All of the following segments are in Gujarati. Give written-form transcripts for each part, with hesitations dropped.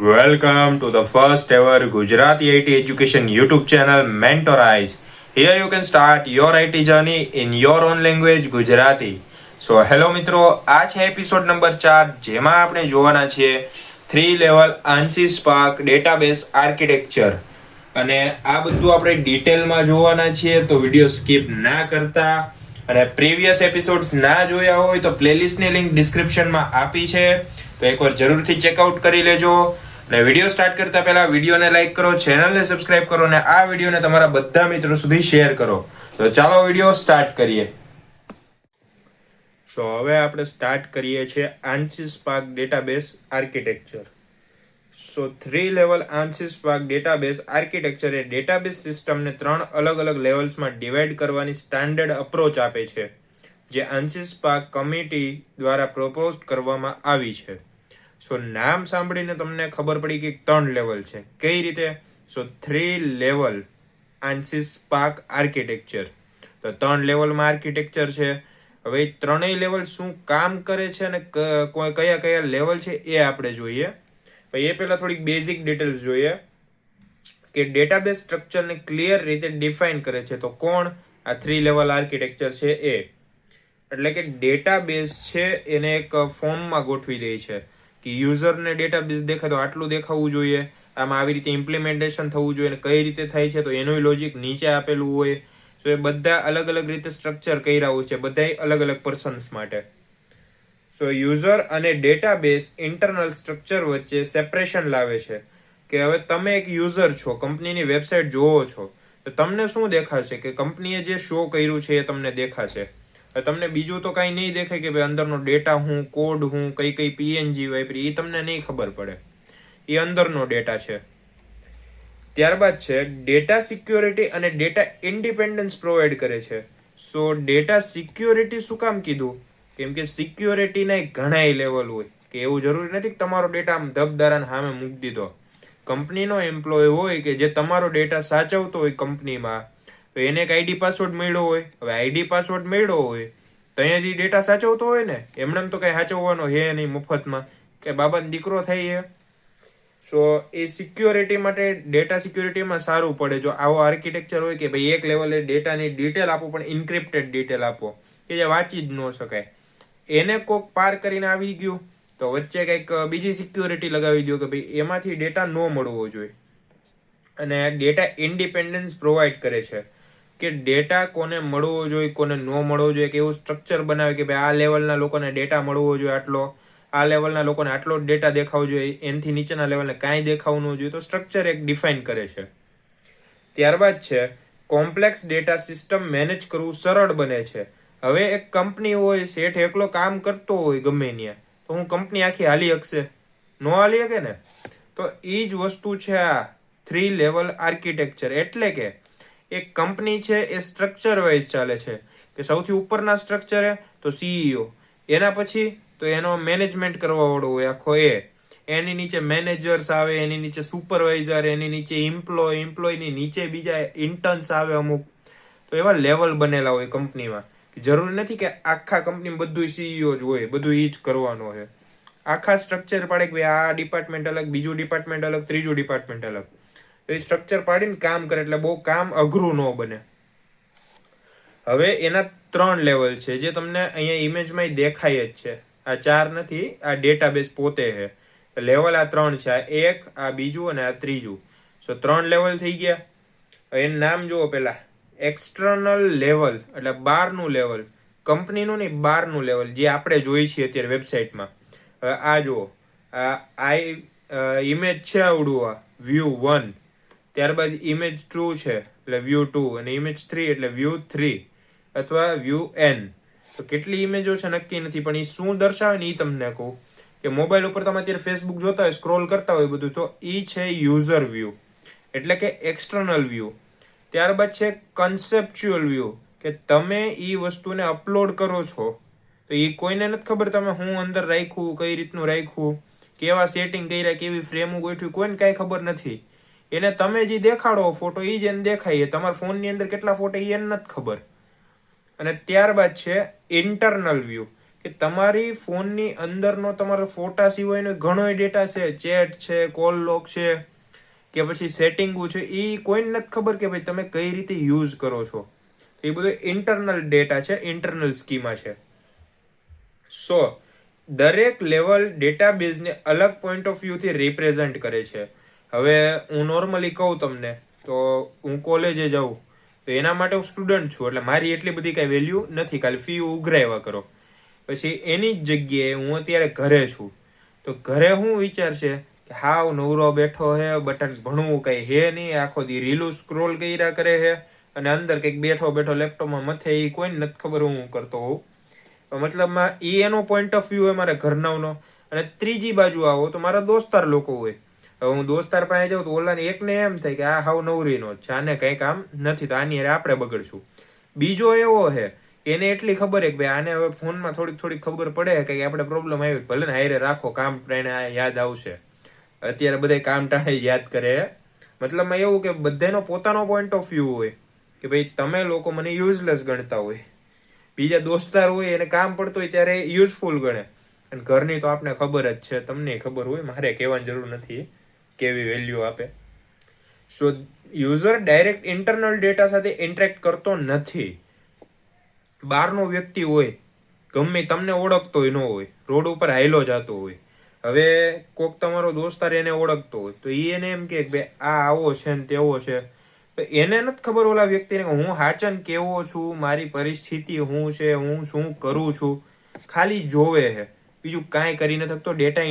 Welcome to the first ever Gujarati IT education YouTube channel Mentorize. Here you can start your IT journey in your own language Gujarati. So hello મિત્રો, આ છે એપિસોડ નંબર 4 જેમાં આપણે જોવાના છીએ 3 level ANSYS Spark database architecture અને આ બધું આપણે ડિટેલમાં જોવાના છીએ, તો વિડિયો સ્કીપ ના કરતા અને પ્રીવિયસ એપિસોડ્સ ના જોયા હોય તો પ્લેલિસ્ટની લિંક ડિસ્ક્રિપ્શનમાં આપી છે, તો એકવાર જરૂરથી ચેકઆઉટ કરી લેજો. અને વિડીયો સ્ટાર્ટ કરતા પહેલા વિડીયોને લાઈક કરો, ચેનલને સબસ્ક્રાઇબ કરો અને આ વિડીયોને તમારા બધા મિત્રો સુધી શેર કરો. તો ચાલો વિડીયો સ્ટાર્ટ કરીએ. સો હવે આપણે સ્ટાર્ટ કરીએ છીએ ANSYS Spark database architecture. So 3 level ANSYS Spark database architecture એ ડેટાબેઝ સિસ્ટમને 3 અલગ અલગ લેવલ્સમાં ડિવાઈડ કરવાની સ્ટાન્ડર્ડ અપ્રોચ આપે છે, જે ANSYS Spark કમિટી દ્વારા પ્રપોઝ કરવામાં આવી છે. સો નામ સાંભળીને તમને ખબર પડી કે 3 લેવલ છે. કઈ રીતે? સો 3 લેવલ ANSYS Spark આર્કિટેક્ચર. તો 3 લેવલમાં આર્કિટેક્ચર છે. હવે એ ત્રણેય લેવલ શું કામ કરે છે અને કયા કયા લેવલ છે એ આપણે જોઈએ. એ પહેલા થોડીક બેઝિક ડિટેલ્સ જોઈએ કે ડેટાબેઝ સ્ટ્રક્ચરને ક્લિયર રીતે ડિફાઇન કરે છે. તો કોણ આ 3 લેવલ આર્કિટેક્ચર છે એ? એટલે કે ડેટાબેઝ છે એને એક ફોર્મમાં ગોઠવી દે છે કે યુઝરને ડેટાબેઝ દેખાય તો આટલું દેખાવું જોઈએ, આમાં આવી રીતે ઇમ્પ્લિમેન્ટેશન થવું જોઈએ અને કઈ રીતે થાય છે તો એનું લોજિક નીચે આપેલું હોય. તો એ બધા અલગ અલગ રીતે સ્ટ્રક્ચર કર્યા હોય છે, બધા અલગ અલગ પર્સન્સ માટે. સો યુઝર અને ડેટાબેઝ ઇન્ટરનલ સ્ટ્રક્ચર વચ્ચે સેપરેશન લાવે છે કે હવે તમે એક યુઝર છો, કંપનીની વેબસાઇટ જોવો છો તો તમને શું દેખાશે કે કંપનીએ જે શો કર્યું છે એ તમને દેખાશે. તમને બીજું તો કાંઈ નહીં દેખાય કે ભાઈ અંદરનો ડેટા હું, કોડ હું, કઈ PNG વાપરી, એ તમને નહીં ખબર પડે. એ અંદરનો ડેટા છે. ત્યારબાદ છે ડેટા સિક્યોરિટી અને ડેટા ઇન્ડિપેન્ડન્સ પ્રોવાઈડ કરે છે. સો ડેટા સિક્યોરિટી શું કામ કીધું? કેમ કે સિક્યોરિટીના ઘણા લેવલ હોય કે એવું જરૂરી નથી કે તમારો ડેટા આમ ધબધારાને સામે મૂકી દીધો. કંપનીનો એમ્પ્લોય હોય કે જે તમારો ડેટા સાચવતો હોય કંપનીમાં, તો એને એક આઈડી પાસવર્ડ મળ્યો હોય. હવે આઈડી પાસવર્ડ મળ્યો હોય તો અહીંયા જે ડેટા સાચવતો હોય ને, એમને તો કઈ સાચવવાનો હે નહીં મફતમાં, કે બાબાનો દીકરો થાય છે. સો એ સિક્યોરિટી માટે ડેટા સિક્યોરિટીમાં સારું પડે જો આવો આર્કિટેક્ચર હોય કે ભાઈ એક લેવલે ડેટાની ડિટેલ આપો પણ ઇન્ક્રિપ્ટેડ ડિટેલ આપો કે જે વાંચી જ ન શકાય. એને કોક પાર કરીને આવી ગયું તો વચ્ચે કંઈક બીજી સિક્યોરિટી લગાવી દો કે ભાઈ એમાંથી ડેટા ન મળવો જોઈએ. અને ડેટા ઇન્ડિપેન્ડન્સ પ્રોવાઈડ કરે છે કે ડેટા કોને મળવો જોઈએ, કોને ન મળવો જોઈએ, કે એવું સ્ટ્રક્ચર બનાવે કે ભાઈ આ લેવલના લોકોને ડેટા મળવો જોઈએ આટલો, આ લેવલના લોકોને આટલો જ ડેટા દેખાવો જોઈએ, એનાથી નીચેના લેવલને કાંઈ દેખાવું ન જોઈએ. તો સ્ટ્રક્ચર એક ડિફાઇન કરે છે. ત્યારબાદ છે કોમ્પ્લેક્સ ડેટા સિસ્ટમ મેનેજ કરવું સરળ બને છે. હવે એક કંપની હોય, શેઠ એકલો કામ કરતો હોય ગમે ત્યાં, તો હું કંપની આખી હાલી શકશે? ન હાલી શકે ને. તો એ જ વસ્તુ છે આ 3 લેવલ આર્કિટેક્ચર. એટલે કે એક કંપની છે એ સ્ટ્રક્ચર વાઇઝ ચાલે છે કે સૌથી ઉપરના સ્ટ્રક્ચરે તો CEO, એના પછી તો એનો મેનેજમેન્ટ કરવા વાળો હોય આખો એની નીચે મેનેજર્સ આવે, એની નીચે સુપરવાઇઝર, એની નીચે એમ્પ્લોયની નીચે બીજા ઇન્ટર્ન્સ આવે અમુક. તો એવા લેવલ બનેલા હોય કંપનીમાં. જરૂરી નથી કે આખા કંપનીમાં બધું CEO જ હોય, બધું એ જ કરવાનું હોય. આખા સ્ટ્રક્ચર પાડે કે આ ડિપાર્ટમેન્ટ અલગ, બીજું ડિપાર્ટમેન્ટ અલગ, ત્રીજું ડિપાર્ટમેન્ટ અલગ. એ સ્ટ્રક્ચર પાડીને કામ કરે એટલે બહુ કામ અઘરું ન બને. હવે એના 3 લેવલ છે જે તમને અહીંયા ઇમેજમાં દેખાય જ છે. આ 4 નથી, આ ડેટાબેઝ પોતે છે. લેવલ આ 3 છે, આ 1, આ બીજું અને આ ત્રીજું. સો 3 લેવલ થઈ ગયા. એનું નામ જુઓ પેલા, એક્સટર્નલ લેવલ એટલે બહારનું લેવલ, કંપનીનું નહીં બહારનું લેવલ જે આપણે જોઈ છીએ અત્યારે વેબસાઇટમાં. હવે આ જુઓ, આ ઇમેજ છે આવડું, આ વ્યૂ 1, ત્યારબાદ ઇમેજ 2 છે એટલે વ્યૂ 2, અને ઇમેજ 3 એટલે વ્યૂ 3 અથવા વ્યૂ N. તો કેટલી ઇમેજો છે નક્કી નથી, પણ એ શું દર્શાવે ને એ તમને કહું કે મોબાઈલ ઉપર તમે અત્યારે ફેસબુક જોતા હોય, સ્ક્રોલ કરતા હોય બધું, તો એ છે યુઝર વ્યૂ એટલે કે એક્સટર્નલ વ્યૂ. ત્યારબાદ છે કન્સેપ્ચ્યુઅલ વ્યૂ કે તમે એ વસ્તુને અપલોડ કરો છો તો એ કોઈને નથી ખબર તમે હું અંદર રાખ્યું, કઈ રીતનું રાખ્યું, કેવા સેટિંગ કર્યા, કેવી ફ્રેમ ગોઠવી, કોઈને કાંઈ ખબર નથી. એને તમે જે દેખાડો ફોટો એ જ એને દેખાય, તમારા ફોનની અંદર કેટલા ફોટો એને નથી ખબર. અને ત્યારબાદ છે ઇન્ટરનલ વ્યૂ કે તમારી ફોનની અંદરનો તમારો ફોટા સિવાયનો ઘણો ડેટા છે, ચેટ છે, કોલ લોગ છે કે પછી સેટિંગો છે, એ કોઈને નથી ખબર કે ભાઈ તમે કઈ રીતે યુઝ કરો છો. એ બધું ઇન્ટરનલ ડેટા છે, ઇન્ટરનલ સ્કીમા છે. સો દરેક લેવલ ડેટાબેઝને અલગ પોઈન્ટ ઓફ વ્યૂથી રિપ્રેઝન્ટ કરે છે. હવે હું નોર્મલી કહું તમને તો હું કોલેજે જાઉં તો એના માટે હું સ્ટુડન્ટ છું, એટલે મારી એટલી બધી કાંઈ વેલ્યુ નથી, ખાલી ફી ઉઘરાવ્યા કરો. પછી એની જ જગ્યાએ હું અત્યારે ઘરે છું તો ઘરે હું વિચારશે કે હાવ નવરો બેઠો હે, બટન ભણવું કંઈ હે નહીં, આખો દી રીલું સ્ક્રોલ કર્યા કરે છે અને અંદર કંઈક બેઠો બેઠો લેપટોપમાં મથે, એ કોઈને નથી ખબર હું કરતો હોઉં. મતલબમાં એ એનો પોઈન્ટ ઓફ વ્યૂ હોય મારા ઘરનાનો. અને ત્રીજી બાજુ આવો તો મારા દોસ્તાર લોકો હોય. હવે હું દોસ્તાર પાસે જાઉં તો ઓલાને એકને એમ થાય કે આ હાવ નવરીનો જ છે, આને કંઈ કામ નથી તો આની હારે આપણે બગડશું. બીજો એવો છે એને એટલી ખબર છે કે ભાઈ આને હવે ફોનમાં થોડીક ખબર પડે કે આપણે પ્રોબ્લેમ આવી, ભલે ને હારે રાખો, કામ પ્રાણે યાદ આવશે. અત્યારે બધા કામ ટાણે યાદ કરે. મતલબમાં એવું કે બધાનો પોતાનો પોઈન્ટ ઓફ વ્યૂ હોય કે ભાઈ તમે લોકો મને યુઝલેસ ગણતા હોય, બીજા દોસ્તાર હોય એને કામ પડતું હોય ત્યારે યુઝફુલ ગણે. અને ઘરની તો આપણે ખબર જ છે, તમને ખબર હોય, મારે કહેવાની જરૂર નથી કેવી વેલ્યુ આપે. સો યુઝર ડાયરેક્ટ ઇન્ટરનલ ડેટા સાથે ઇન્ટરેક્ટ કરતો નથી. બહારનો વ્યક્તિ હોય, ગમે તમને ઓળખતો હોય ન હોય, રોડ ઉપર હાયલો જતો હોય, હવે કોક તમારો દોસ્તાર એને ઓળખતો હોય તો એને એમ કે ભાઈ આ આવો છે ને તેવો છે, તો એને નથી ખબર ઓલા વ્યક્તિને હું હાચન કેવો છું, મારી પરિસ્થિતિ શું છે, હું શું કરું છું. ખાલી જોવે છે, બીજું કાંઈ કરી નથી શકતો. ડેટા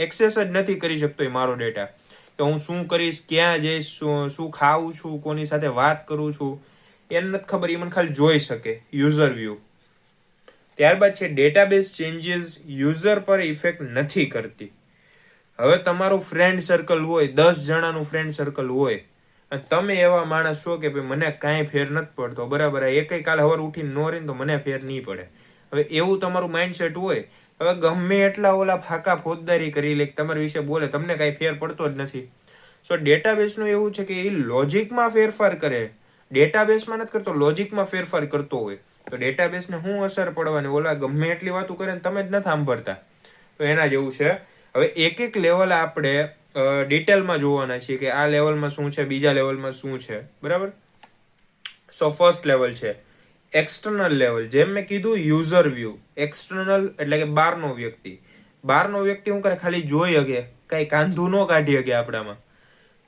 એક્સેસ જ નથી કરી શકતો એ મારો ડેટા, કે હું શું કરીશ, ક્યાં જઈશ, શું ખાઉં છું, કોની સાથે વાત કરું છું, એને નથી ખબર. એ મને ખાલી જોઈ શકે, યુઝર વ્યૂ. ત્યારબાદ છે ડેટાબેઝ ચેન્જીસ યુઝર પર ઇફેક્ટ નથી કરતી. હવે તમારું ફ્રેન્ડ સર્કલ હોય, 10 જણાનું ફ્રેન્ડ સર્કલ હોય અને તમે એવા માણસ છો કે ભાઈ મને કાંઈ ફેર નથી પડતો, બરાબર, એકઈ કાલે સવાર ઉઠીને નો રહીને તો મને ફેર નહીં પડે. હવે એવું તમારું માઇન્ડસેટ હોય, હવે ગમે એટલા ઓલા ફાકા ફોજદારી કરી લે, તમારા વિશે બોલે, તમને કાંઈ ફેર પડતો જ નથી. સો ડેટાબેઝનું એવું છે કે એ લોજિકમાં ફેરફાર કરે, ડેટાબેઝમાં નથી કરતો, લોજિકમાં ફેરફાર કરતો હોય. તો ડેટાબેઝને શું અસર પડવાની, ઓલા ગમે એટલી વાતો કરે ને તમે જ નથી સાંભળતા, તો એના જેવું છે. હવે એક લેવલ આપણે ડિટેલમાં જોવાના છીએ કે આ લેવલમાં શું છે, બીજા લેવલમાં શું છે, બરાબર. સો ફર્સ્ટ લેવલ છે એક્સટર્નલ લેવલ. જેમ મેં કીધું યુઝર વ્યૂ. એક્સટર્નલ એટલે કે બહારનો વ્યક્તિ. બહારનો વ્યક્તિ શું કરે, ખાલી જોઈ શકે, કાંઈ કાંધું ન કાઢી શકે આપણામાં,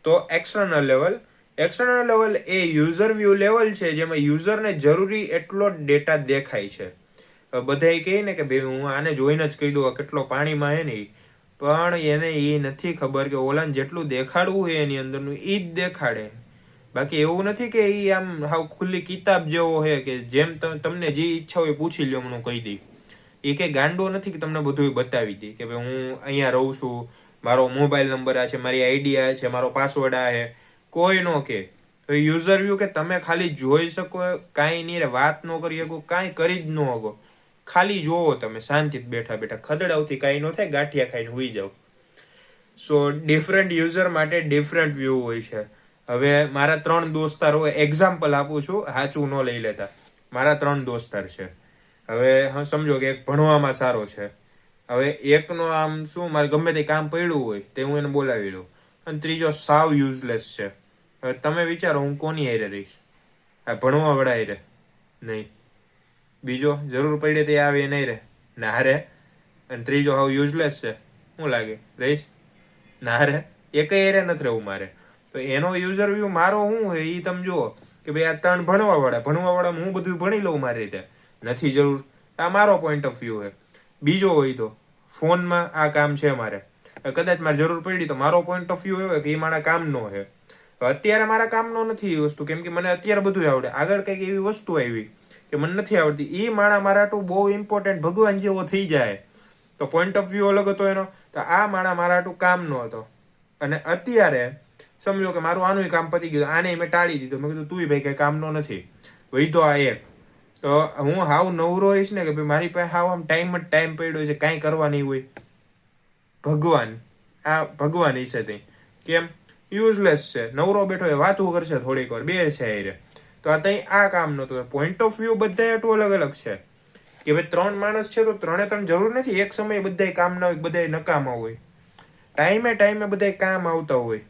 તો એક્સટર્નલ લેવલ. એક્સટર્નલ લેવલ એ યુઝર વ્યૂ લેવલ છે જેમાં યુઝરને જરૂરી એટલો જ ડેટા દેખાય છે. બધા કહે ને કે ભાઈ હું આને જોઈને જ કહી દઉં કેટલો પાણીમાં હે ને, પણ એને એ નથી ખબર કે ઓલાને જેટલું દેખાડવું હોય એની અંદરનું એ જ દેખાડે. બાકી એવું નથી કે એ આમ હાવ ખુલ્લી કિતાબ જેવો છે કે જેમ તમને જે ઈચ્છા હોય પૂછી લ્યો મને કહી દઈ. એ કંઈ ગાંડો નથી કે તમને બધું બતાવી દે કે ભાઈ હું અહીંયા રહું છું, મારો મોબાઈલ નંબર આ છે, મારી આઈડી આ છે, મારો પાસવર્ડ આ છે, કોઈ નો કે. તો યુઝર વ્યૂ કે તમે ખાલી જોઈ શકો, કાંઈ નહીં રે, વાત ન કરી શકો, કાંઈ કરી જ ન શકો, ખાલી જોવો તમે શાંતિથી બેઠા બેઠા, ખદડાવથી કાંઈ ન થાય, ગાંઠિયા ખાઈને હુઈ જાવ. સો ડિફરન્ટ યુઝર માટે ડિફરન્ટ વ્યૂ હોય છે. હવે મારા 3 દોસ્તાર હોય, એક્ઝામ્પલ આપું છું, સાચું ન લઈ લેતા. મારા 3 દોસ્તાર છે. હવે સમજો કે એક ભણવામાં સારો છે, હવે એકનો આમ શું મારે ગમે તે કામ પડ્યું હોય તે હું એને બોલાવી લઉં, અને ત્રીજો સાવ યુઝલેસ છે. હવે તમે વિચારો હું કોની હારે રહીશ? આ ભણવા વાળા હારે? નહીં. બીજો જરૂર પડે તે આવે એ નહીં રહે? ના રે. અને ત્રીજો હાવ યુઝલેસ છે, શું લાગે રહીશ? ના રે. એકઈ હારે નથી રહેવું મારે. તો એનો યુઝર વ્યૂ મારો શું હોય એ તમે જુઓ કે ભાઈ આ 3 ભણવાવાળામાં હું બધું ભણી લઉં મારી રીતે, નથી જરૂર. આ મારો પોઈન્ટ ઓફ વ્યૂ છે. બીજો હોય તો ફોનમાં આ કામ છે મારે, કદાચ મારે જરૂર પડી તો મારો પોઈન્ટ ઓફ વ્યૂ એવો કે એ મારા કામનો છે. અત્યારે મારા કામનો નથી એ વસ્તુ, કેમ કે મને અત્યારે બધું આવડે. આગળ કંઈક એવી વસ્તુ આવી કે મને નથી આવડતી, એ મારા હાટું બહુ ઇમ્પોર્ટન્ટ ભગવાન જેવો થઈ જાય, તો પોઈન્ટ ઓફ વ્યૂ અલગ હતો એનો. તો આ મારા હાટું કામનો હતો. અને અત્યારે સમજો કે મારું આનું કામ પતી ગયું, આને મેં ટાળી દીધું, મેં કીધું તું ભાઈ કઈ કામનો નથી, વૈધો આ એક. તો હું હાવ નવરો હોઈશ ને કે ભાઈ મારી પાસે હાવ આમ ટાઈમ પડ્યો છે, કાંઈ કરવા નહીં હોય. ભગવાન આ ભગવાન હશે તઈ, કેમ યુઝલેસ છે, નવરો બેઠો એ વાતું કરશે થોડીક વાર, બે છે એ. તો આ તઈ આ કામ નહોતું. પોઈન્ટ ઓફ વ્યૂ બધા એટલું અલગ અલગ છે. કે ભાઈ 3 માણસ છે તો 3 જરૂર નથી એક સમયે બધાય કામ ના હોય, બધાય નકામા હોય, ટાઈમે બધાય કામ આવતા હોય.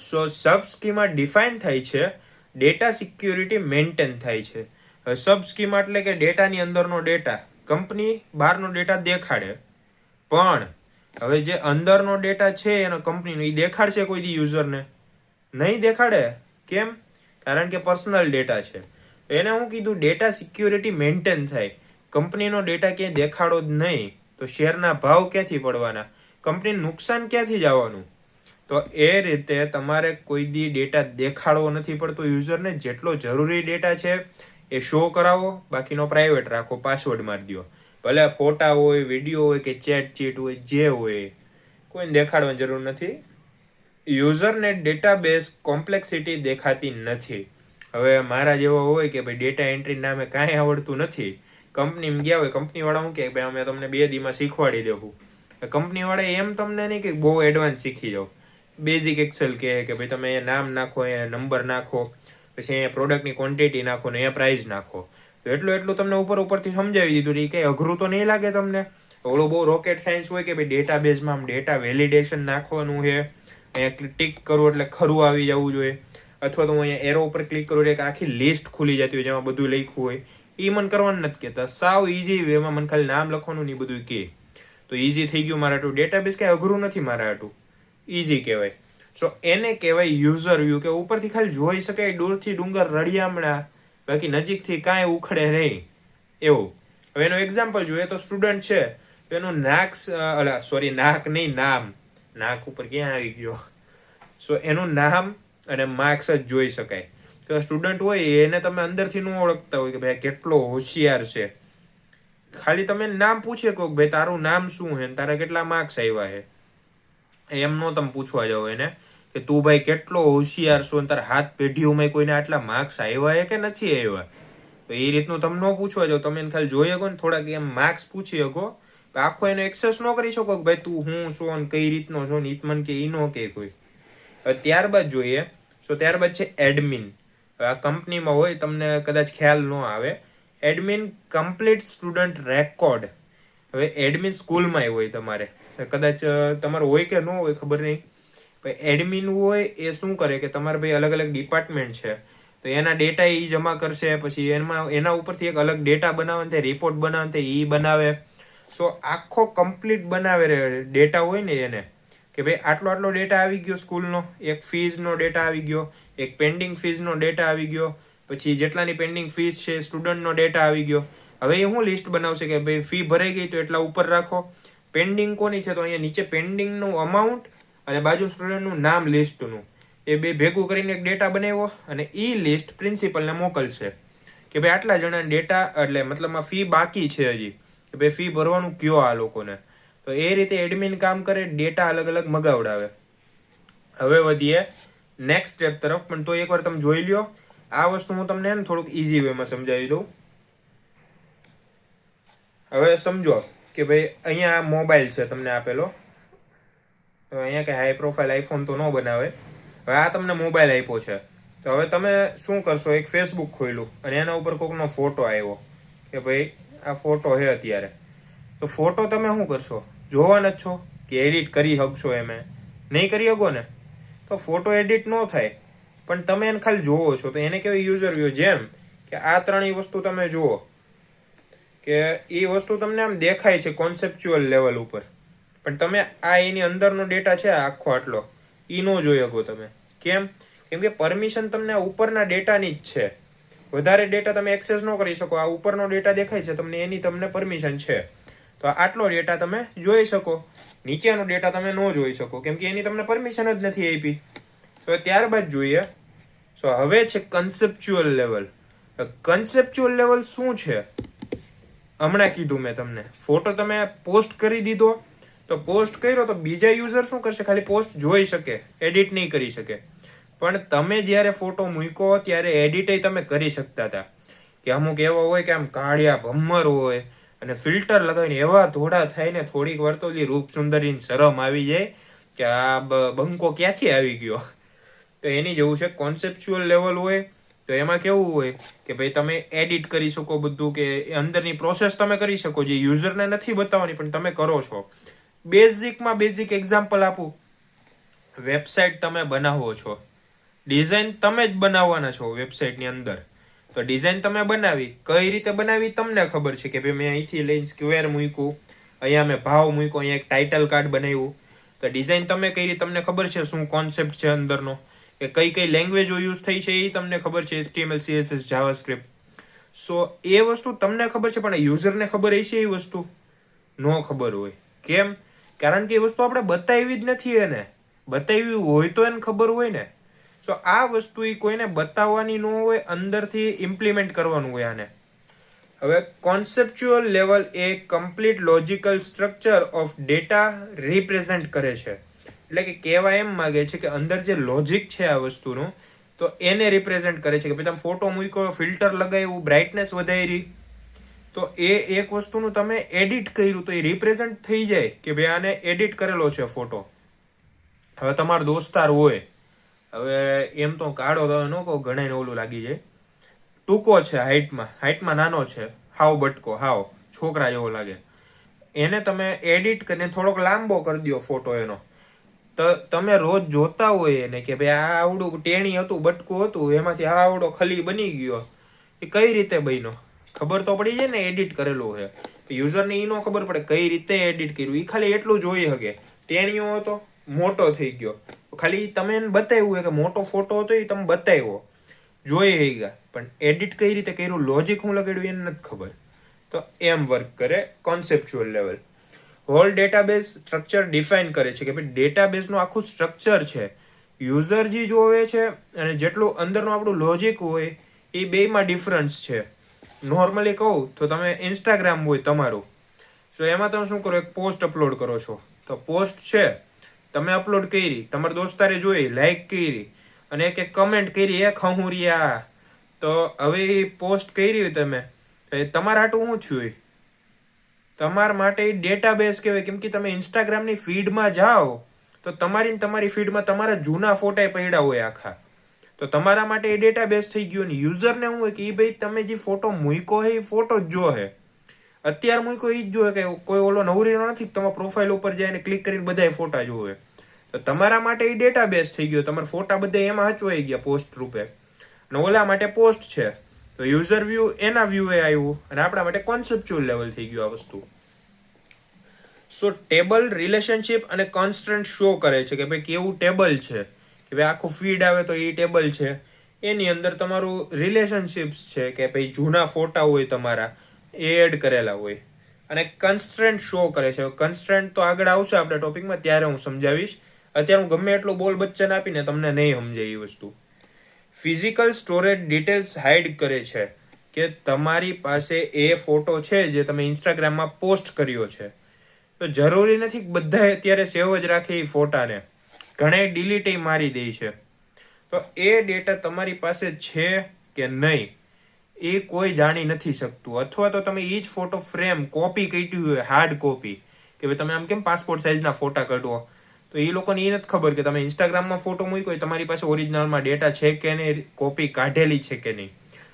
સો સબ સ્કીમા ડિફાઇન થાય છે, ડેટા સિક્યુરિટી મેન્ટેન થાય છે. સબ સ્કીમા એટલે કે ડેટાની અંદરનો ડેટા, કંપની બહારનો ડેટા દેખાડે, પણ હવે જે અંદરનો ડેટા છે એનો કંપનીનો એ દેખાડશે કોઈ દી યુઝરને? નહીં દેખાડે. કેમ? કારણ કે પર્સનલ ડેટા છે. એને હું કીધું ડેટા સિક્યુરિટી મેન્ટેન થાય. કંપનીનો ડેટા ક્યાંય દેખાડો જ નહીં તો શેરના ભાવ ક્યાંથી પડવાના, કંપનીને નુકસાન ક્યાંથી જવાનું? તો એ રીતે તમારે કોઈ દી ડેટા દેખાડવો નથી પડતો યુઝરને. જેટલો જરૂરી ડેટા છે એ શો કરાવો, બાકીનો પ્રાઇવેટ રાખો, પાસવર્ડ મારી દો. ભલે ફોટા હોય, વિડીયો હોય કે ચેટ હોય, જે હોય, કોઈને દેખાડવાની જરૂર નથી. યુઝરને ડેટાબેઝ કોમ્પ્લેક્સિટી દેખાતી નથી. હવે મારા જેવો હોય કે ભાઈ ડેટા એન્ટ્રી નામે કાંઈ આવડતું નથી, કંપનીમાં ગયા હોય, કંપનીવાળા શું કે ભાઈ અમે તમને 2 દીમાં શીખવાડી દેવું. કંપનીવાળા એમ તમને નહીં કે બહુ એડવાન્સ શીખી જાઓ. બેઝિક એક્સેલ કે ભાઈ તમે અહીંયા નામ નાખો, અહીંયા નંબર નાખો, પછી અહીંયા પ્રોડક્ટની ક્વોન્ટિટી નાખો ને અહીંયા પ્રાઇસ નાખો. તો એટલું તમને ઉપરથી સમજાવી દીધું. એ કંઈ અઘરું તો નહીં લાગે તમને? ઓલું બહુ રોકેટ સાયન્સ હોય કે ભાઈ ડેટાબેઝમાં આમ ડેટા વેલિડેશન નાખવાનું છે, અહીંયા ટિક કરવું એટલે ખરું આવી જવું જોઈએ, અથવા તો હું અહીંયા એરો ઉપર ક્લિક કરું એટલે આખી લિસ્ટ ખુલી જતી હોય જેમાં બધું લખ્યું હોય. એ મને કરવાનું નથી કહેતા, સાવ ઇઝી વેમાં મને ખાલી નામ લખવાનું ને બધું કહે તો ઇઝી થઈ ગયું મારા હાટું. ડેટાબેઝ કાંઈ અઘરું નથી મારા હાટું, ઇઝી કહેવાય. સો એને કહેવાય યુઝર વ્યૂ, કે ઉપરથી ખાલી જોઈ શકાય, દૂરથી ડુંગર રળિયામણા, બાકી નજીકથી કાંઈ ઉખડે નહીં એવું. હવે એનો એક્ઝામ્પલ જોઈએ તો સ્ટુડન્ટ છે તો એનું નાક નામ, નાક ઉપર ક્યાં આવી ગયો, સો એનું નામ અને માર્ક્સ જ જોઈ શકાય. તો સ્ટુડન્ટ હોય એને તમે અંદરથી ન ઓળખતા હોય કે ભાઈ કેટલો હોશિયાર છે. ખાલી તમે નામ પૂછી શકો કે ભાઈ તારું નામ શું છે, તારા કેટલા માર્ક્સ આવ્યા છે, એમનો તમે પૂછવા જાઓ એને કે તું ભાઈ કેટલો હોશિયાર છો, તારા હાથ પેઢીઓમાં કોઈને આટલા માર્ક્સ આવ્યા છે કે નથી આવ્યા. તો એ રીતનું તમે ન પૂછવા જાઓ, તમે એને ખાલી જોઈ શકો ને થોડાક એમ માર્ક્સ પૂછી શકો, આખો એનો એક્સેસ ન કરી શકો કે ભાઈ તું હું છો ને કઈ રીતનો છો ને ઈતમન કે ઈનો કે કોઈ. ત્યારબાદ જોઈએ, સો ત્યારબાદ છે એડમિન. આ કંપનીમાં હોય, તમને કદાચ ખ્યાલ ન આવે, એડમિન કમ્પ્લીટ સ્ટુડન્ટ રેકોર્ડ. હવે એડમિન સ્કૂલમાં હોય, તમારે કદાચ તમારું હોય કે ન હોય ખબર નહીં, ભાઈ એડમિન હોય એ શું કરે કે તમારે ભાઈ અલગ અલગ ડિપાર્ટમેન્ટ છે તો એના ડેટા એ જમા કરશે, પછી એના ઉપરથી એક અલગ ડેટા બનાવે ને રિપોર્ટ બનાવે એ બનાવે. સો આખો કમ્પ્લીટ બનાવે ડેટા હોય ને એને કે ભાઈ આટલો ડેટા આવી ગયો સ્કૂલનો, એક ફીઝનો ડેટા આવી ગયો, એક પેન્ડિંગ ફીઝનો ડેટા આવી ગયો, પછી જેટલાની પેન્ડિંગ ફીઝ છે સ્ટુડન્ટનો ડેટા આવી ગયો. હવે એ શું લિસ્ટ બનાવશે કે ભાઈ ફી ભરાઈ ગઈ તો એટલા ઉપર રાખો, પેન્ડિંગ કોની છે તો અહીંયા નીચે પેન્ડિંગનું અમાઉન્ટ અને બાજુ સ્ટુડન્ટનું નામ લિસ્ટનું, એ બે ભેગું કરીને એક ડેટા બનાવ્યો અને એ લિસ્ટ પ્રિન્સિપલને મોકલશે કે ભાઈ આટલા જણાના ડેટા એટલે મતલબમાં ફી બાકી છે હજી, કે ભાઈ ફી ભરવાનું કયો આ લોકોને. તો એ રીતે એડમિન કામ કરે, ડેટા અલગ અલગ મગાવડાવે. હવે વધીએ નેક્સ્ટ સ્ટેપ તરફ, પણ તો એકવાર તમે જોઈ લ્યો. આ વસ્તુ હું તમને થોડુંક ઇઝી વેમાં સમજાવી દઉં. હવે સમજો કે ભાઈ અહીંયા મોબાઈલ છે તમને આપેલો, તો અહીંયા કે હાઈ પ્રોફાઇલ આઈફોન તો ન બનાવે. હવે આ તમને મોબાઈલ આપ્યો છે, તો હવે તમે શું કરશો, એક ફેસબુક ખોલ્યું અને એના ઉપર કોઈકનો ફોટો આવ્યો કે ભાઈ આ ફોટો છે અત્યારે, તો ફોટો તમે શું કરશો, જોવાના જ છો કે એડિટ કરી શકશો? એમે નહીં કરી શકો ને, તો ફોટો એડિટ ન થાય, પણ તમે એને ખાલી જોવો છો. તો એને કહેવાય યુઝર વ્યૂ. જેમ કે આ ત્રણેય વસ્તુ તમે જુઓ કે એ વસ્તુ તમને આમ દેખાય છે કોન્સેપ્ચ્યુઅલ લેવલ ઉપર, પણ તમે આ એની અંદરનો ડેટા છે આખો આટલો એ ન જોઈ શકો તમે. કેમ? કેમ કે પરમિશન તમને ઉપરના ડેટાની જ છે, વધારે ડેટા તમે એક્સેસ ન કરી શકો. આ ઉપરનો ડેટા દેખાય છે તમને, એની તમને પરમિશન છે, તો આટલો ડેટા તમે જોઈ શકો, નીચેનો ડેટા તમે ન જોઈ શકો કેમ કે એની તમને પરમિશન જ નથી આપી. તો ત્યારબાદ જોઈએ, સો હવે છે કન્સેપ્ચ્યુઅલ લેવલ. કન્સેપ્ચ્યુઅલ લેવલ શું છે હમણાં કીધું મેં તમને. ફોટો તમે પોસ્ટ કરી દીધો, તો પોસ્ટ કર્યો તો બીજા યુઝર શું કરશે, ખાલી પોસ્ટ જોઈ શકે, એડિટ નહીં કરી શકે. પણ તમે જ્યારે ફોટો મૂક્યો ત્યારે એડિટ તમે કરી શકતા હતા, કે અમુક એવા હોય કે આમ કાળિયા ભમ્મર હોય અને ફિલ્ટર લગાવીને એવા ધોળા થાય ને થોડીક વાર તો રૂપ સુંદરીની શરમ આવી જાય કે આ બંકો ક્યાંથી આવી ગયો. તો એની જેવું છે. કોન્સેપ્ચ્યુઅલ લેવલ હોય તો એમાં કેવું હોય કે ભાઈ તમે એડિટ કરી શકો બધું, કે અંદરની પ્રોસેસ તમે કરી શકો જે યુઝરને નથી બતાવવાની પણ તમે કરો છો. બેઝિકમાં બેઝિક એક્ઝામ્પલ આપું, વેબસાઇટ તમે બનાવો છો, ડિઝાઇન તમે જ બનાવવાના છો વેબસાઇટની અંદર. તો ડિઝાઇન તમે બનાવી, કઈ રીતે બનાવી તમને ખબર છે કે ભાઈ મેં અહીંથી લઈને સ્ક્વેર મૂક્યું, અહીંયા મેં ભાવ મૂક્યો, અહીંયા એક ટાઇટલ કાર્ડ બનાવ્યું. તો ડિઝાઇન તમે કરી, તમને ખબર છે શું કોન્સેપ્ટ છે અંદરનો, કે કઈ કઈ લેંગ્વેજો યુઝ થઈ છે એ તમને ખબર છે, HTML, CSS, જાવાસ્ક્રિપ્ટ. સો એ વસ્તુ તમને ખબર છે, પણ યુઝરને ખબર હશે એ વસ્તુ? નો ખબર હોય. કેમ? કારણ કે એ વસ્તુ આપણે બતાવી જ નથી એને. બતાવી હોય તો એને ખબર હોય ને. સો આ વસ્તુ એ કોઈને બતાવવાની ન હોય, અંદરથી ઇમ્પ્લિમેન્ટ કરવાનું હોય આને. હવે conceptual level A complete logical structure of data represent કરે છે. એટલે કે કહેવા એમ માગે છે કે અંદર જે લોજિક છે આ વસ્તુનું, તો એને રિપ્રેઝેન્ટ કરે છે કે ભાઈ તમે ફોટો મૂક્યો, ફિલ્ટર લગાવ્યું, બ્રાઇટનેસ વધારી, તો એ એક વસ્તુનું તમે એડિટ કર્યું તો એ રિપ્રેઝેન્ટ થઈ જાય કે ભાઈ આને એડિટ કરેલો છે ફોટો. હવે તમારો દોસ્તાર હોય, હવે એમ તો કાળો તમે ન કહો, ઘણાને ઓલું લાગી જાય, ટૂંકો છે હાઇટમાં નાનો છે, હાવ બટકો, હાવ છોકરા જેવો લાગે, એને તમે એડિટ કરીને થોડોક લાંબો કરી દો ફોટો એનો. તો તમે રોજ જોતા હોય એને કે ભાઈ આ આવડું ટેણી હતું, બટકું હતું, એમાંથી આ આવડો ખલી બની ગયો, એ કઈ રીતે બન્યો? ખબર તો પડી જાય ને એડિટ કરેલું છે. યુઝરને એ નો ખબર પડે કઈ રીતે એડિટ કર્યું, એ ખાલી એટલું જોઈ શકે ટેણીઓ હતો, મોટો થઈ ગયો, ખાલી તમે એને બતાવ્યું કે મોટો ફોટો હતો એ તમે બતાવ્યો, જોઈ ગયા, પણ એડિટ કઈ રીતે કર્યું, લોજિક હું લગાડ્યું એને નથી ખબર. તો એમ વર્ક કરે conceptual level. Whole database structure define કરે છે કે ભાઈ ડેટાબેઝનું આખું સ્ટ્રક્ચર છે, યુઝર જે જોવે છે અને જેટલું અંદરનું આપણું લોજિક હોય એ બેમાં ડિફરન્સ છે. નોર્મલી કહું તો તમે ઇન્સ્ટાગ્રામ હોય તમારું, તો એમાં તમે શું કરો, એક પોસ્ટ અપલોડ કરો છો. તો પોસ્ટ છે તમે અપલોડ કરી, તમારા દોસ્તારે જોઈ, લાઈક કરી અને એક કમેન્ટ કરી, એ ખહુરિયા. તો હવે એ પોસ્ટ કરી તમે, તમારા હાટું શું થયું? તમારા માટે ડેટાબેઝ કહેવાય. કેમ કે તમે ઇન્સ્ટાગ્રામની ફીડમાં જાઓ તો તમારી ફીડમાં તમારા જૂના ફોટા પડ્યા હોય આખા, તો તમારા માટે એ ડેટાબેઝ થઈ ગયો. ને યુઝરને શું હોય કે એ ભાઈ તમે જે ફોટો મૂક્યો હોય એ ફોટો જ જોહે, અત્યારે મૂક્યો એ જ જોવે, કે કોઈ ઓલો નવરીનો નથી તમારા પ્રોફાઇલ ઉપર જાય અને ક્લિક કરીને બધા ફોટા જોવે. તો તમારા માટે એ ડેટાબેઝ થઈ ગયો, તમારા ફોટા બધા એમાં હચવાઈ ગયા પોસ્ટ રૂપે. અને ઓલા માટે પોસ્ટ છે તો યુઝર વ્યૂ એના વ્યૂએ આવ્યું, અને આપણા માટે કોન્સેપ્ચ્યુઅલ લેવલ થઈ ગયું આ વસ્તુ. સો ટેબલ રિલેશનશિપ અને કોન્સ્ટન્ટ શો કરે છે કે ભાઈ કેવું ટેબલ છે, કે ભાઈ આખું ફીડ આવે તો એ ટેબલ છે, એની અંદર તમારું રિલેશનશિપ્સ છે કે ભાઈ જૂના ફોટા હોય તમારા એ એડ કરેલા હોય. અને કન્સ્ટ્રેન્ટ શો કરે છે. કન્સ્ટ્રેન્ટ તો આગળ આવશે આપણા ટોપિકમાં, ત્યારે હું સમજાવીશ. અત્યારે હું ગમે એટલું બોલ બચ્ચન આપીને તમને નહીં સમજાય એ વસ્તુ. ફિઝિકલ સ્ટોરેજ ડિટેલ્સ હાઇડ કરે છે કે તમારી પાસે એ ફોટો છે જે તમે ઇન્સ્ટાગ્રામમાં પોસ્ટ કર્યો છે, તો જરૂરી નથી કે બધા અત્યારે સેવ જ રાખે એ ફોટાને, ઘણા ડિલીટ મારી દે છે. તો એ ડેટા તમારી પાસે છે કે નહીં એ કોઈ જાણી નથી શકતું. અથવા તો તમે એ જ ફોટો ફ્રેમ કોપી કાઢી હોય, હાર્ડ કોપી, કે ભાઈ તમે આમ કેમ પાસપોર્ટ સાઇઝના ફોટા કાઢવો, તો એ લોકોને એ નથી ખબર કે તમે ઇન્સ્ટાગ્રામમાં ફોટો મૂક્યો તમારી પાસે ઓરિજિનલમાં ડેટા છે કે નહીં, કોપી કાઢેલી છે કે નહીં.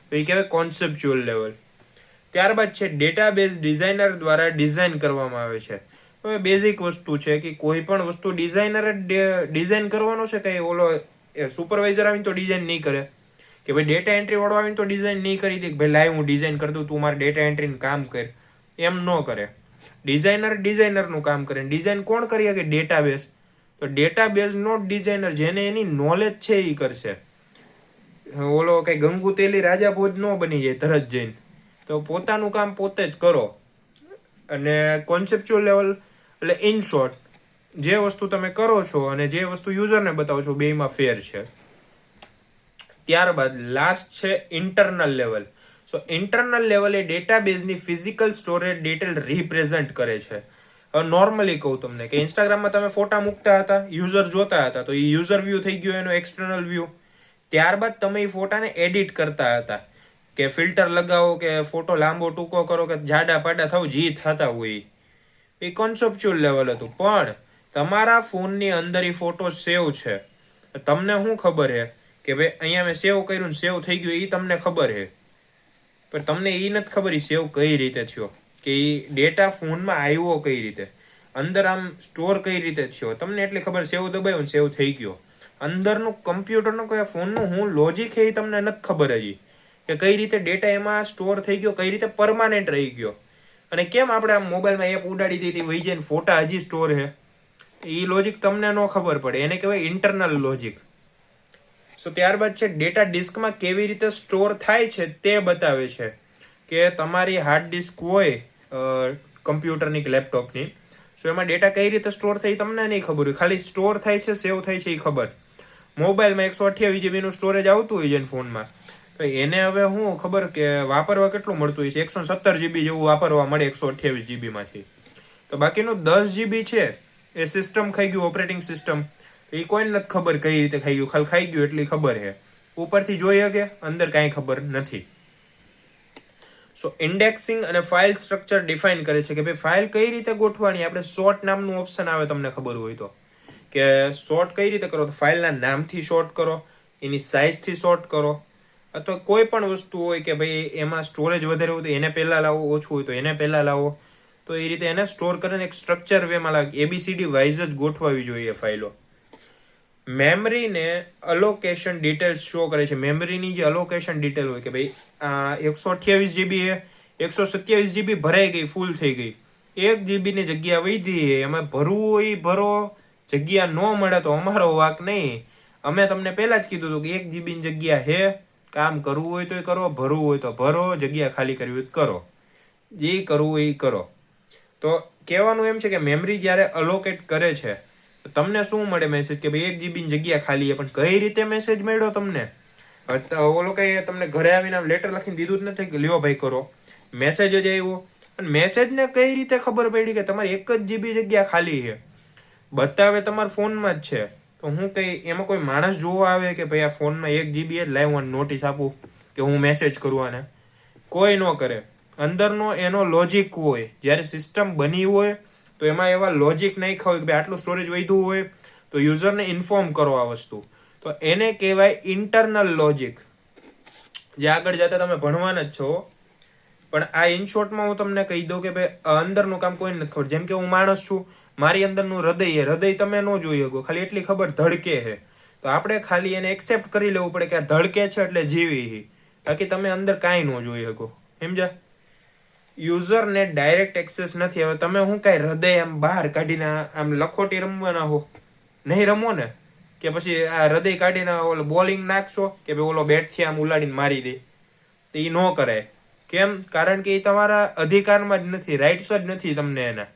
તો એ કહેવાય કોન્સેપ્ચ્યુઅલ લેવલ. ત્યારબાદ છે ડેટાબેઝ ડિઝાઇનર દ્વારા ડિઝાઇન કરવામાં આવે છે. હવે બેઝિક વસ્તુ છે કે કોઈ પણ વસ્તુ ડિઝાઇનર જ ડિઝાઇન કરવાનો છે, કે ઓલો સુપરવાઇઝર આવીને તો ડિઝાઇન નહીં કરે, કે ભાઈ ડેટા એન્ટ્રી વાળો આવીને તો ડિઝાઇન નહીં કરી દે કે ભાઈ લાઈવ હું ડિઝાઇન કરી દઉં, તું મારે ડેટા એન્ટ્રીનું કામ કર. એમ ન કરે. ડિઝાઇનરનું કામ કરે. ડિઝાઇન કોણ કરીએ કે ડેટાબેઝ. તો ડેટાબેઝ નો ડિઝાઇનર, જેને એની નોલેજ છે એ કરશે. ઓલો કઈ ગંગુ તેલી રાજા ભોજ ન બની જાય તરત જઈને, તો પોતાનું કામ પોતે જ કરો. અને કોન્સેપ્ચ્યુઅલ લેવલ એટલે ઇન શોર્ટ જે વસ્તુ તમે કરો છો અને જે વસ્તુ યુઝરને બતાવો છો બેમાં ફેર છે. ત્યારબાદ લાસ્ટ છે ઇન્ટરનલ લેવલ. સો ઇન્ટરનલ લેવલ એ ડેટાબેઝની ફિઝિકલ સ્ટોરેજ ડિટેલ રિપ્રેઝન્ટ કરે છે. હવે નોર્મલી કહું તમને કે ઇન્સ્ટાગ્રામમાં તમે ફોટા મૂકતા હતા, યુઝર જોતા હતા, તો એ યુઝર વ્યૂ થઈ ગયો એનો એક્સટર્નલ વ્યૂ. ત્યારબાદ તમે એ ફોટાને એડિટ કરતા હતા, કે ફિલ્ટર લગાવો, કે ફોટો લાંબો ટૂંકો કરો, કે જાડા પાડા થાવ, જે થતા હોય એ કોન્સેપ્ચ્યુઅલ લેવલ હતું. પણ તમારા ફોનની અંદર એ ફોટો સેવ છે, તમને શું ખબર છે કે ભાઈ અહીંયા મેં સેવ કર્યું ને સેવ થઈ ગયું એ તમને ખબર છે, પણ તમને એ નથી ખબર એ સેવ કઈ રીતે થયો, કે એ ડેટા ફોનમાં આવ્યો કઈ રીતે, અંદર આમ સ્ટોર કઈ રીતે થયો. તમને એટલી ખબર સેવ દબાવ્યું ને સેવ થઈ ગયો. અંદરનું કમ્પ્યુટરનું કોઈ ફોનનું હું લોજિક છે એ તમને નથી ખબર હજી, કે કઈ રીતે ડેટા એમાં સ્ટોર થઈ ગયો, કઈ રીતે પરમાનન્ટ રહી ગયો. અને કેમ આપણે આમ મોબાઈલમાં એપ ઉડાડી દીધી વહી જઈને ફોટા હજી સ્ટોર છે, એ લોજિક તમને ન ખબર પડે, એને કહેવાય ઇન્ટરનલ લોજિક. સો ત્યારબાદ છે ડેટા ડિસ્કમાં કેવી રીતે સ્ટોર થાય છે તે બતાવે છે, કે તમારી હાર્ડ ડિસ્ક હોય કમ્પ્યુટરની કે લેપટોપની, સો એમાં ડેટા કઈ રીતે સ્ટોર થાય તમને નહીં ખબર હોય, ખાલી સ્ટોર થાય છે સેવ થાય છે એ ખબર. મોબાઈલમાં 128 જીબીનું સ્ટોરેજ આવતું હોય છે ફોનમાં, તો એને હવે હું ખબર કે વાપરવા કેટલું મળતું હોય છે, 117 જીબી જેવું વાપરવા મળે 128 જીબીમાંથી. તો બાકીનું 10 જીબી છે એ સિસ્ટમ ખાઈ ગયું, ઓપરેટિંગ સિસ્ટમ. એ કોઈને નથી ખબર કઈ રીતે ખાઈ ગયું, ખાલી ખાઈ ગયું એટલી ખબર છે, ઉપરથી જોઈ શકે અંદર કાંઈ ખબર નથી. સો ઇન્ડેક્સિંગ અને ફાઇલ સ્ટ્રક્ચર ડિફાઇન કરે છે કે ભાઈ ફાઇલ કઈ રીતે ગોઠવાની. આપણે શોર્ટ નામનું ઓપ્શન આવે તમને ખબર હોય તો, કે શોર્ટ કઈ રીતે કરો, તો ફાઇલના નામથી શોર્ટ કરો, એની સાઇઝથી શોર્ટ કરો, અથવા કોઈ પણ વસ્તુ હોય કે ભાઈ એમાં સ્ટોરેજ વધારે હોય તો એને પહેલાં લાવો, ઓછું હોય તો એને પહેલાં લાવો. તો એ રીતે એને સ્ટોર કરીને એક સ્ટ્રક્ચર વેમાં લાગે, ABCD વાઇઝ જ ગોઠવાવી જોઈએ ફાઇલો. મેમરીને અલોકેશન ડિટેલ્સ શો કરે છે. મેમરીની જે અલોકેશન ડિટેલ હોય કે ભાઈ 128 જીબી એ 127 જીબી ભરાઈ ગઈ, ફૂલ થઈ ગઈ, 1 જીબીની જગ્યા વધી, એમાં ભરવું હોય ભરો, જગ્યા ન મળે તો અમારો વાંક નહીં. અમે તમને પહેલા જ કીધું હતું કે 1 જીબીની જગ્યા હે, કામ કરવું હોય તો કરો, ભરવું હોય તો ભરો, જગ્યા ખાલી કરવી હોય તો કરો, જે કરવું હોય એ કરો. તો કહેવાનું એમ છે કે મેમરી જ્યારે અલોકેટ કરે છે તમને શું મળે મેસેજ, કે ભાઈ 1 જીબીની જગ્યા ખાલી છે. પણ કઈ રીતે મેસેજ મળ્યો તમને? ઓલો કઈ તમને ઘરે આવીને લેટર લખીને દીધું જ નથી કે લ્યો ભાઈ કરો, મેસેજ જ આવ્યો. અને મેસેજને કઈ રીતે ખબર પડી કે તમારી 1 જ જીબી જગ્યા ખાલી છે? બતાવે તમારા ફોનમાં જ છે, તો હું કઈ એમાં કોઈ માણસ જોવા આવે કે ભાઈ આ ફોનમાં 1 જીબી જ લાવ્યો નોટિસ આપું કે હું મેસેજ કરું આને? કોઈ ન કરે. અંદરનો એનો લોજિક હોય, જ્યારે સિસ્ટમ બની હોય તો એમાં એવા લોજિક નાખ્યા હોય કે ભાઈ આટલું સ્ટોરેજ વધ્યું હોય તો યુઝરને ઇન્ફોર્મ કરો આ વસ્તુ. તો એને કહેવાય ઇન્ટરનલ લોજિક, જે આગળ જતા તમે ભણવાના જ છો. પણ આ ઇન શોર્ટમાં હું તમને કહી દઉં કે ભાઈ અંદરનું કામ કોઈને નથી ખબર. જેમ કે હું માણસ છું, મારી અંદરનું હૃદય છે, હૃદય તમે ન જોઈ શકો, ખાલી એટલી ખબર ધડકે છે. તો આપણે ખાલી એને એક્સેપ્ટ કરી લેવું પડે કે આ ધડકે છે એટલે જીવી, બાકી તમે અંદર કાંઈ ન જોઈ શકો. સમજ્યા? યુઝરને ડાયરેક્ટ એક્સેસ નથી. હવે તમે હું કાંઈ હૃદય આમ બહાર કાઢીને આમ લખોટી રમવાના હો, નહીં રમો ને, કે પછી આ હૃદય કાઢીને ઓલો બોલિંગ નાખશો કે ભાઈ ઓલો બેટથી આમ ઉલાડીને મારી દે, તો એ ન કરાય. કેમ? કારણ કે એ તમારા અધિકારમાં જ નથી, રાઇટ્સ જ નથી તમને એના.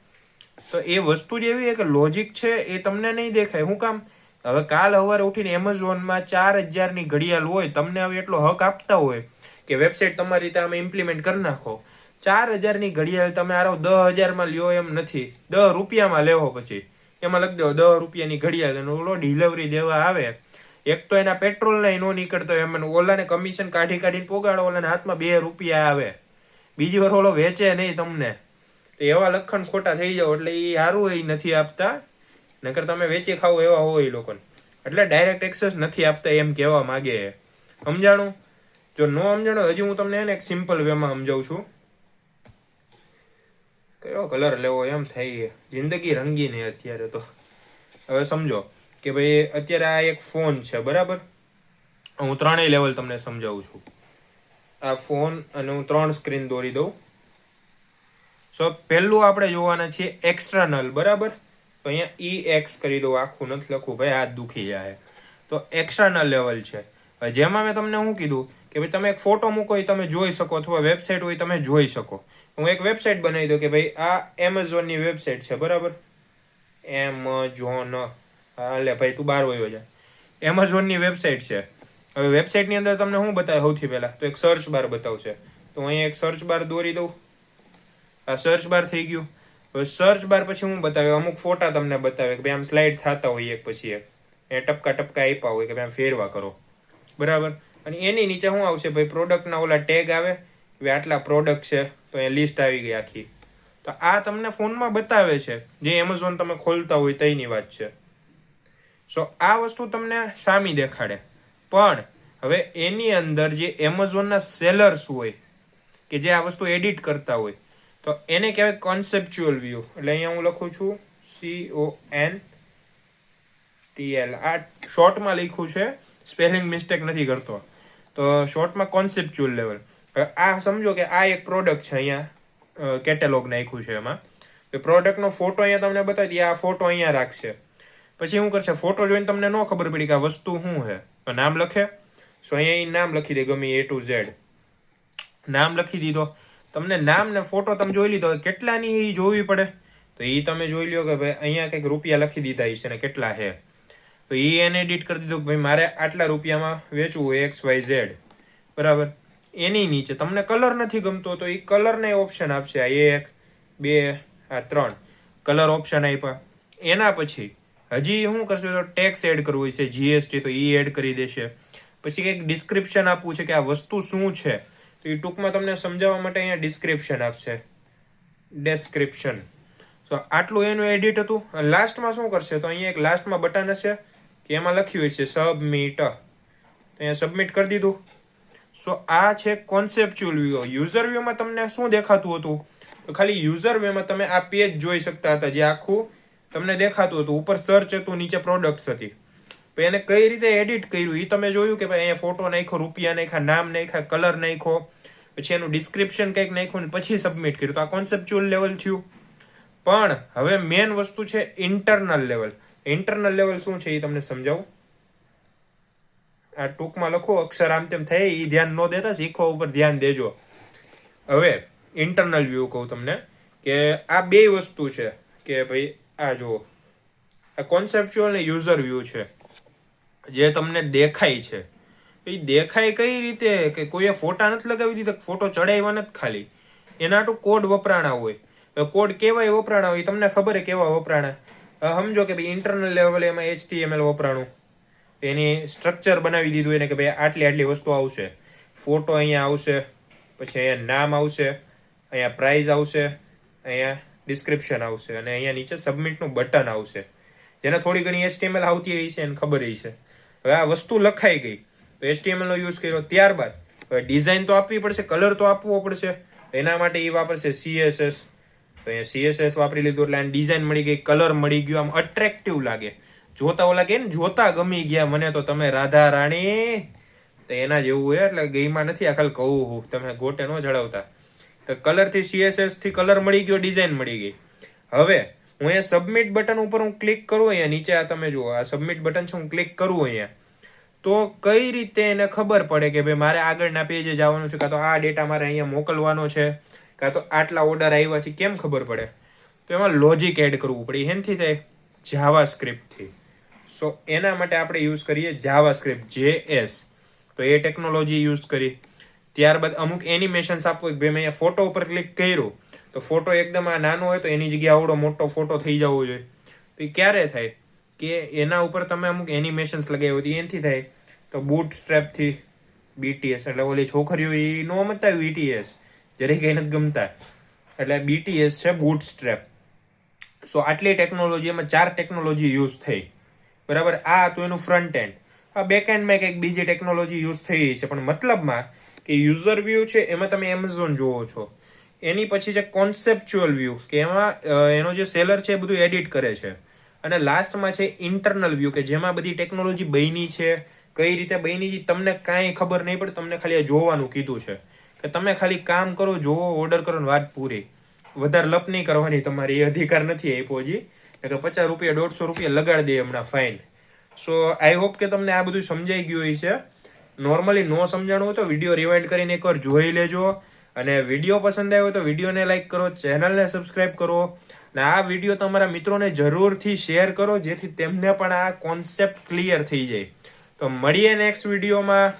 તો એ વસ્તુ જ એવી કે લોજિક છે એ તમને નહીં દેખાય. શું કામ? હવે કાલ સવારે ઉઠીને એમેઝોનમાં 4000ની ઘડિયાળ હોય, તમને હવે એટલો હક આપતા હોય કે વેબસાઇટ તમારી રીતે આમ ઇમ્પ્લિમેન્ટ કરી નાખો. 4000ની ઘડિયાળ તમે આરો 10,000માં લ્યો એમ નથી, 10 રૂપિયામાં લેવો. પછી એમાં લખી દો 10 રૂપિયાની ઘડિયાળ, અને ઓલો ડિલિવરી દેવા આવે, એક તો એના પેટ્રોલ નહીં નો નીકળતો, એમ ઓલાને કમિશન કાઢી કાઢીને પોગાડો, ઓલાને હાથમાં 2 રૂપિયા આવે, બીજી વાર ઓલો વેચે નહીં તમને. તો એવા લખણ ખોટા થઈ જાવ એટલે એ સારું એ નથી આપતા, નકર તમે વેચી ખાવ એવા હોય એ લોકોને. એટલે ડાયરેક્ટ એક્સેસ નથી આપતા એમ કહેવા માંગે. સમજાણું? જો ન સમજાણું હજી હું તમને એને એક સિમ્પલ વેમાં સમજાવું છું. કયો કલર લેવો એમ થાય, જિંદગી રંગીન છે અત્યારે તો. હવે સમજો કે ભાઈ અત્યારે આ એક ફોન છે, બરાબર? હું 3 લેવલ તમને સમજાવું છું. આ ફોન અને હું 3 સ્ક્રીન દોરી દઉં. સો પહેલું આપણે જોવાના છીએ એક્સટર્નલ, બરાબર? તો અહીંયા EX કરી દઉં, આખું નથી લખવું ભાઈ, હાથ દુખી જાય. તો એક્સટર્નલ લેવલ છે. જેમાં મેં તમને શું કીધું કે ભાઈ તમે એક ફોટો મૂકો એ તમે જોઈ શકો, અથવા વેબસાઇટ હોય તમે જોઈ શકો. હું એક વેબસાઇટ બનાવી દઉં કે ભાઈ આ એમેઝોનની વેબસાઇટ છે, બરાબર? એમેઝોન, હાલે ભાઈ તું 12 વયો જા. એમેઝોનની વેબસાઇટ છે. હવે વેબસાઇટની અંદર તમને શું બતાવે સૌથી પહેલા? તો એક સર્ચ બાર બતાવશે. તો અહીંયા એક સર્ચ બાર દોરી દઉં. આ સર્ચ બાર થઈ ગયું. હવે સર્ચ બાર પછી હું બતાવે, અમુક ફોટા તમને બતાવે કે ભાઈ આમ સ્લાઇડ થતા હોય એક પછી એક, એ ટપકા ટપકા આપ્યા હોય કે ભાઈ આમ ફેરવા કરો, બરાબર? અને એની નીચે શું આવશે ભાઈ? પ્રોડક્ટના ઓલા ટેગ આવે, ભાઈ આટલા પ્રોડક્ટ છે, તો એ લિસ્ટ આવી ગઈ આખી. તો આ તમને ફોનમાં બતાવે છે, જે એમેઝોન તમે ખોલતા હોય તેની વાત છે. સો આ વસ્તુ તમને સામી દેખાડે. પણ હવે એની અંદર જે એમેઝોનના સેલર્સ હોય કે જે આ વસ્તુ એડિટ કરતા હોય તો એને કહેવાય કોન્સેપ્ચ્યુઅલ વ્યૂ. એટલે અહીંયા હું લખું છું CONTL. આ શોર્ટમાં લખ્યું છે, સ્પેલિંગ મિસ્ટેક નથી કરતો. તો શોર્ટમાં કોન્સેપ્ચ્યુઅલ લેવલ. આ સમજો કે આ એક પ્રોડક્ટ છે, અહીંયા કેટેલોગ નાખ્યું છે. એમાં પ્રોડક્ટનો ફોટો અહીંયા તમને બતાવી દઈએ. આ ફોટો અહીંયા રાખશે. પછી શું કરશે, ફોટો જોઈને તમને ન ખબર પડી કે આ વસ્તુ શું છે, તો નામ લખે. સો અહીંયા નામ લખી દે, ગમે A to Z નામ લખી દીધો. તમને નામ ને ફોટો તમે જોઈ લીધો, કેટલાની એ જોવી પડે તો એ તમે જોઈ લો કે ભાઈ અહીંયા કંઈક રૂપિયા લખી દીધા છે ને કેટલા છે, તો એ એને એડિટ કરી દીધું કે ભાઈ મારે આટલા રૂપિયામાં વેચવું હોય XYZ, બરાબર. એની નીચે તમને કલર નથી ગમતો તો એ કલરને ઓપ્શન આપશે. આ 1 2 આ 3 કલર ઓપ્શન આપ્યા. એના પછી હજી શું કરશે, તો ટેક્સ એડ કરવું છે, GST, તો એ એડ કરી દેશે. પછી કંઈક ડિસ્ક્રિપ્શન આપવું છે કે આ વસ્તુ શું છે, તો એ ટૂંકમાં તમને સમજાવવા માટે અહીંયા ડિસ્ક્રિપ્શન આપશે, ડેસ્ક્રિપ્શન. તો આટલું એનું એડિટ હતું. લાસ્ટમાં શું કરશે, તો અહીંયા એક લાસ્ટમાં બટન હશે કે એમાં લખ્યું છે સબમિટ, તો અહીંયા સબમિટ કરી દીધું. સો આ છે કોન્સેપ્ચ્યુઅલ વ્યૂ. યુઝર વ્યૂમાં તમને શું દેખાતું હતું, તો ખાલી યુઝર વ્યૂમાં તમે આ પેજ જોઈ શકતા હતા, જે આખું તમને દેખાતું હતું. ઉપર સર્ચ હતું, નીચે પ્રોડક્ટ્સ હતી. તો એને કઈ રીતે એડિટ કર્યું એ તમે જોયું કે ભાઈ અહીંયા ફોટો નાખ્યો, રૂપિયા નાખ્યા, નામ નાખ્યા, કલર નાખ્યો, પછી એનું ડિસ્ક્રિપ્શન કંઈક નાખ્યું ને પછી સબમિટ કર્યું. તો આ કોન્સેપ્ચ્યુઅલ લેવલ થયું. પણ હવે મેન વસ્તુ છે ઇન્ટરનલ લેવલ. ઇન્ટરનલ લેવલ શું છે એ તમને સમજાવું. આ ટૂંકમાં લખો, અક્ષર આમ તેમ થાય એ ધ્યાન ન દેતા, શીખવા ઉપર ધ્યાન દેજો. હવે ઇન્ટરનલ વ્યૂ કહું તમને કે આ બે વસ્તુ છે કે ભાઈ આ જુઓ, આ કોન્સેપ્ચ્યુઅલ ને યુઝર વ્યૂ છે જે તમને દેખાય છે. એ દેખાય કઈ રીતે કે કોઈએ ફોટા નથી લગાવી દીધા, ફોટો ચડાવ્યા નથી, ખાલી એના હાટુ કોડ વપરાણા હોય. કોડ કેવાય વપરાણા હોય તમને ખબર છે કેવા વપરાણા. સમજો કે ભાઈ ઇન્ટરનલ લેવલે એમાં HTML વપરાણું, એની સ્ટ્રક્ચર બનાવી દીધું એને કે ભાઈ આટલી આટલી વસ્તુ આવશે, ફોટો અહીંયા આવશે, પછી અહીંયા નામ આવશે, અહીંયા પ્રાઇઝ આવશે, અહીંયા ડિસ્ક્રિપ્શન આવશે અને અહીંયા નીચે સબમિટનું બટન આવશે. જેને થોડી ઘણી HTML આવતી રહી છે એને ખબર રહી છે. હવે આ વસ્તુ લખાઈ ગઈ તો HTML નો યુઝ કર્યો. ત્યારબાદ હવે ડિઝાઇન તો આપવી પડશે, કલર તો આપવો પડશે. એના માટે એ વાપરશે CSS. તો અહીંયા CSS વાપરી લીધું એટલે આને ડિઝાઇન મળી ગઈ, કલર મળી ગયો, આમ અટ્રેક્ટિવ લાગે. જોતા ઓલા કે ને જોતા ગમી ગયા મને તો તમે રાધા રાણી, તો એના જેવું હોય. એટલે ગઈમાં નથી, આ ખાલી કહું હું, તમે ગોટે ન ચડાવતા. તો કલર થી CSS થી કલર મળી ગયો, ડિઝાઇન મળી ગઈ. હવે હું અહીંયા સબમિટ બટન ઉપર હું ક્લિક કરું, અહીંયા નીચે આ તમે જુઓ આ સબમિટ બટન છે, હું ક્લિક કરું અહીંયા, તો કઈ રીતે એને ખબર પડે કે ભાઈ મારે આગળના પેજે જવાનું છે, કાં તો આ ડેટા મારે અહીંયા મોકલવાનો છે, કાં તો આટલા ઓર્ડર આવ્યા છે, કેમ ખબર પડે? તો એમાં લોજિક એડ કરવું પડે. એનાથી થાય જાવા સ્ક્રિપ્ટથી. સો એના માટે આપણે યુઝ કરીએ જાવા સ્ક્રિપ્ટ, JS. તો એ ટેકનોલોજી યુઝ કરી. ત્યારબાદ અમુક એનિમેશન્સ આપવું, ભાઈ મેં અહીંયા ફોટો ઉપર ક્લિક કર્યું તો ફોટો એકદમ આ નાનો હોય તો એની જગ્યાએ આવડો મોટો ફોટો થઈ જવો જોઈએ. તો એ ક્યારે થાય કે એના ઉપર તમે અમુક એનિમેશન્સ લગાવ્યો હતી, એનાથી થાય. તો બૂટ સ્ટ્રેપથી BTS, એટલે ઓલી છોકરીઓ એ નો મતતા BTS, જરી કઈ નથી ગમતા, એટલે BTS છે બૂટ સ્ટ્રેપ. સો આટલી ટેકનોલોજી, એમાં 4 ટેકનોલોજી યુઝ થઈ, બરાબર. આ હતું એનું ફ્રન્ટ એન્ડ. આ બેક એન્ડમાં કંઈક બીજી ટેકનોલોજી યુઝ થઈ છે, પણ મતલબમાં કે યુઝર વ્યૂ છે એમાં તમે એમેઝોન જોવો છો. એની પછી છે કોન્સેપ્ચ્યુઅલ વ્યૂ કે એમાં એનો જે સેલર છે એ બધું એડિટ કરે છે. અને લાસ્ટમાં છે ઇન્ટરનલ વ્યૂ કે જેમાં બધી ટેકનોલોજી બની છે, કઈ રીતે બની છે તમને કાંઈ ખબર નહીં પડે, તમને ખાલી આ જોવાનું કીધું છે કે તમે ખાલી કામ કરો, જોવો, ઓર્ડર કરો ને વાત પૂરી. વધારે લપ નહીં કરવાની, તમારી એ અધિકાર નથી આપ્યો હજી. કે 50 રૂપિયા 150 રૂપિયા લગાડી દે હમણાં, ફાઇન. સો આઈ હોપ કે તમને આ બધું સમજાઈ ગયું હોય છે. નોર્મલી નો સમજાણું હોય તો વિડીયો રિવાઇન્ડ કરીને એકવાર જોઈ લેજો. અને વિડીયો પસંદ આવ્યો તો વિડીયોને લાઈક કરો, ચેનલને સબસ્ક્રાઈબ કરો, અને આ વિડીયો તમારા મિત્રોને જરૂરથી શેર કરો જેથી તેમને પણ આ કોન્સેપ્ટ ક્લિયર થઈ જાય. તો મળીએ નેક્સ્ટ વિડીયોમાં.